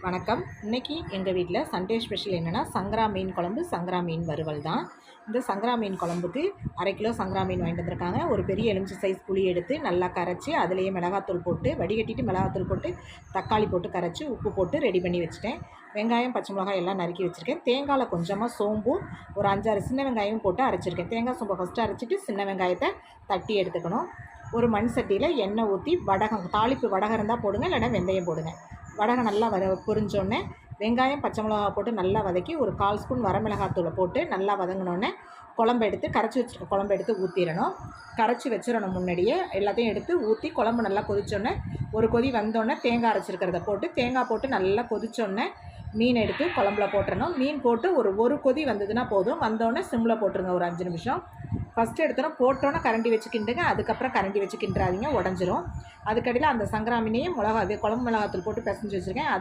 வணக்கம். இன்றைக்கி எங்கள் வீட்டில் சண்டே ஸ்பெஷல் என்னென்னா சங்கரா மீன் குழம்பு, சங்கரா மீன் வறுவல் தான். இந்த சங்கரா மீன் குழம்புக்கு 1/2 கிலோ சங்கரா மீன் வாங்கிட்டு வந்திருக்காங்க. ஒரு பெரிய எலுமிச்சை சைஸ் புளி எடுத்து நல்லா கரைச்சி அதிலேயே மிளகாத்தூள் போட்டு வடிகட்டிட்டு மிளகாத்தூள் போட்டு தக்காளி போட்டு கரைச்சி உப்பு போட்டு ரெடி பண்ணி வச்சுட்டேன். வெங்காயம், பச்சை மிளகாய் எல்லாம் நறுக்கி வச்சுருக்கேன். தேங்காயில் கொஞ்சமாக சோம்பு ஒரு 5-6 சின்ன வெங்காயம் போட்டு அரைச்சிருக்கேன். தேங்காய் சோம்பை ஃபஸ்ட்டு அரைச்சிட்டு சின்ன வெங்காயத்தை தட்டி எடுத்துக்கணும். ஒரு மண் சட்டியில் எண்ணெய் ஊற்றி வடகம் தாளிப்பு வடகம் இருந்தால் போடுங்க, இல்லைன்னா வெந்தயம் போடுங்க. வடகம் நல்லா பொரிஞ்சோடனே வெங்காயம், பச்சை மிளகா போட்டு நல்லா வதக்கி ஒரு 1/4 ஸ்பூன் வரமிளகாத்தூளை போட்டு நல்லா வதங்கினோடனே குழம்பு எடுத்து கரைச்சி வச்சுருக்க குழம்பு எடுத்து ஊற்றிடணும். கரைச்சி வச்சிடணும். முன்னாடியே எல்லாத்தையும் எடுத்து ஊற்றி குழம்பு நல்லா கொதிச்சோடனே ஒரு கொதி வந்தோடனே தேங்காய் அரைச்சிருக்கிறத போட்டு தேங்காய் போட்டு நல்லா கொதிச்சோடனே மீன் எடுத்து குழம்புல போட்டுடணும். மீன் போட்டு ஒரு கொதி வந்ததுன்னா போதும். வந்தோடனே சிம்மில் போட்டுருங்க ஒரு 5 நிமிஷம். ஃபஸ்ட்டு எடுத்தோன்னா போட்டோன்னே கரண்டி வச்சு கிண்டுங்க. அதுக்கப்புறம் கரண்டி வச்சு கிண்டுறாதீங்க, உடஞ்சிரும். அதுக்கடியில் அந்த சங்கரா மீனையும் குழம்பு மிளகாத்தூள் போட்டு பிசைஞ்சு வச்சுருக்கேன்.